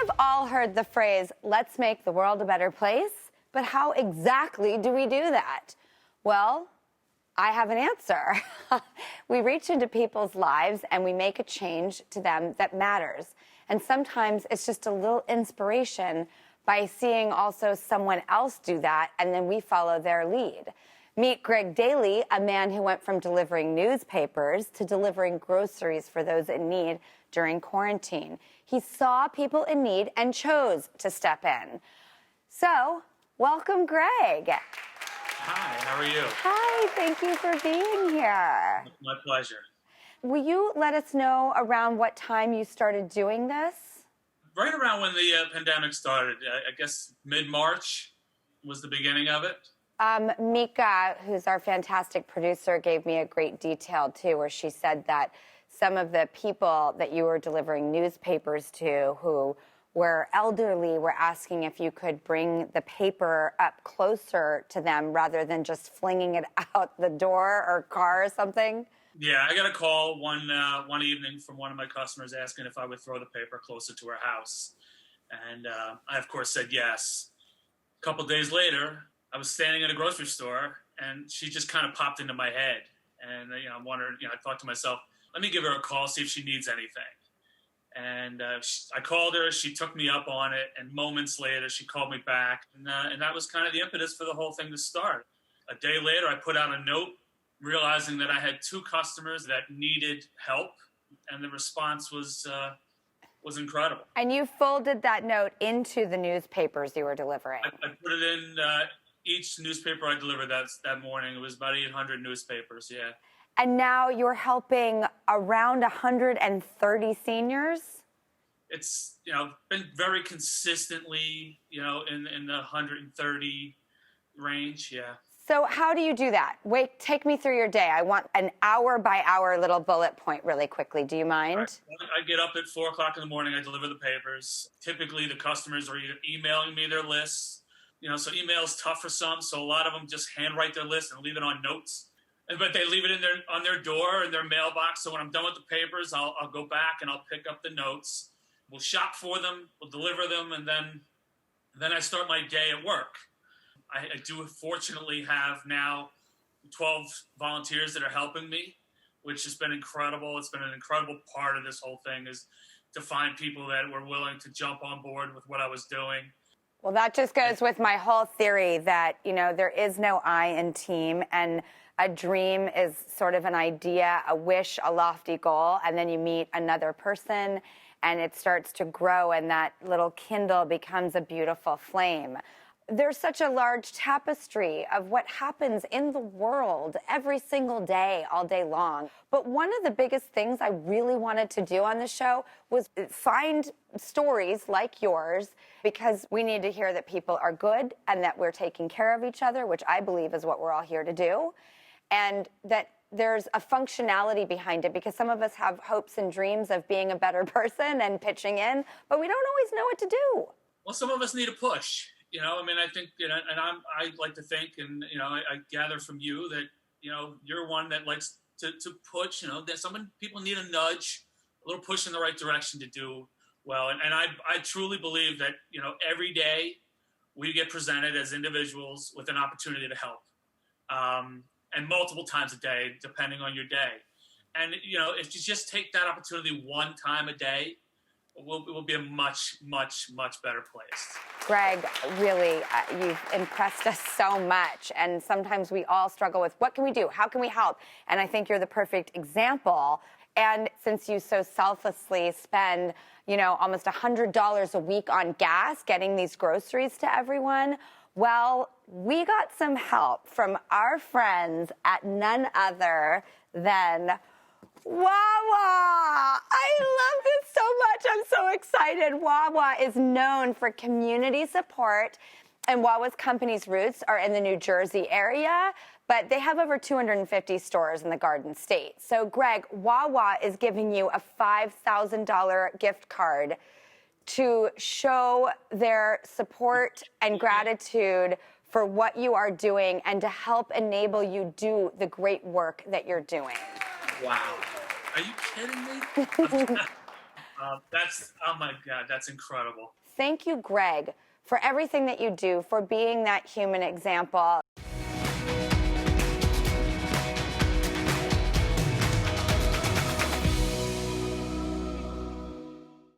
have all heard the phrase, let's make the world a better place, but how exactly do we do that? Well, I have an answer. We reach into people's lives and we make a change to them that matters. And sometimes it's just a little inspiration by seeing also someone else do that, and then we follow their lead. Meet Greg Dailey, a man who went from delivering newspapers to delivering groceries for those in need during quarantine. He saw people in need and chose to step in. So, welcome, Greg. Hi, how are you? Hi, thank you for being here. My pleasure. Will you let us know around what time you started doing this? Right around when the pandemic started, I guess mid-March was the beginning of it. Mika, who's our fantastic producer, gave me a great detail, too, where she said that some of the people that you were delivering newspapers to who were elderly were asking if you could bring the paper up closer to them rather than just flinging it out the door or car or something. Yeah, I got a call one evening from one of my customers asking if I would throw the paper closer to her house. And I, of course, said yes. A couple days later, I was standing in a grocery store, and she just kind of popped into my head. And, I'm wondering, I thought to myself, let me give her a call, see if she needs anything. And I called her, she took me up on it, and moments later, she called me back. And that was kind of the impetus for the whole thing to start. A day later, I put out a note, realizing that I had two customers that needed help, and the response was incredible. And you folded that note into the newspapers you were delivering. I put it in each newspaper I delivered that morning. It was about 800 newspapers, yeah. And now you're helping around 130 seniors? It's, been very consistently, in the 130 range, yeah. So how do you do that? Wait, take me through your day. I want an hour-by-hour little bullet point really quickly. Do you mind? Right. I get up at 4 o'clock in the morning. I deliver the papers. Typically, the customers are either emailing me their lists. So email is tough for some, so a lot of them just handwrite their list and leave it on notes. But they leave it on their door in their mailbox. So when I'm done with the papers, I'll go back and I'll pick up the notes. We'll shop for them. We'll deliver them, and then I start my day at work. I do fortunately have now 12 volunteers that are helping me, which has been incredible. It's been an incredible part of this whole thing, is to find people that were willing to jump on board with what I was doing. Well, that just goes with my whole theory that, there is no I in team, and a dream is sort of an idea, a wish, a lofty goal, and then you meet another person and it starts to grow, and that little kindle becomes a beautiful flame. There's such a large tapestry of what happens in the world every single day, all day long. But one of the biggest things I really wanted to do on the show was find stories like yours, because we need to hear that people are good and that we're taking care of each other, which I believe is what we're all here to do, and that there's a functionality behind it, because some of us have hopes and dreams of being a better person and pitching in, but we don't always know what to do. Well, some of us need a push. I think, and I like to think, and, I gather from you that, you're one that likes to push, that people need a nudge, a little push in the right direction to do well. And I truly believe that, every day we get presented as individuals with an opportunity to help, and multiple times a day, depending on your day. And, if you just take that opportunity one time a day, it will be a much, much, much better place. Greg, really, you've impressed us so much. And sometimes we all struggle with, what can we do? How can we help? And I think you're the perfect example. And since you so selflessly spend, almost $100 a week on gas getting these groceries to everyone, well, we got some help from our friends at none other than Wawa. I love this so much. I'm so excited. Wawa is known for community support, and Wawa's company's roots are in the New Jersey area, but they have over 250 stores in the Garden State. So, Greg, Wawa is giving you a $5,000 gift card to show their support and gratitude for what you are doing and to help enable you do the great work that you're doing. Wow. Are you kidding me? Oh my God, that's incredible. Thank you, Greg, for everything that you do, for being that human example.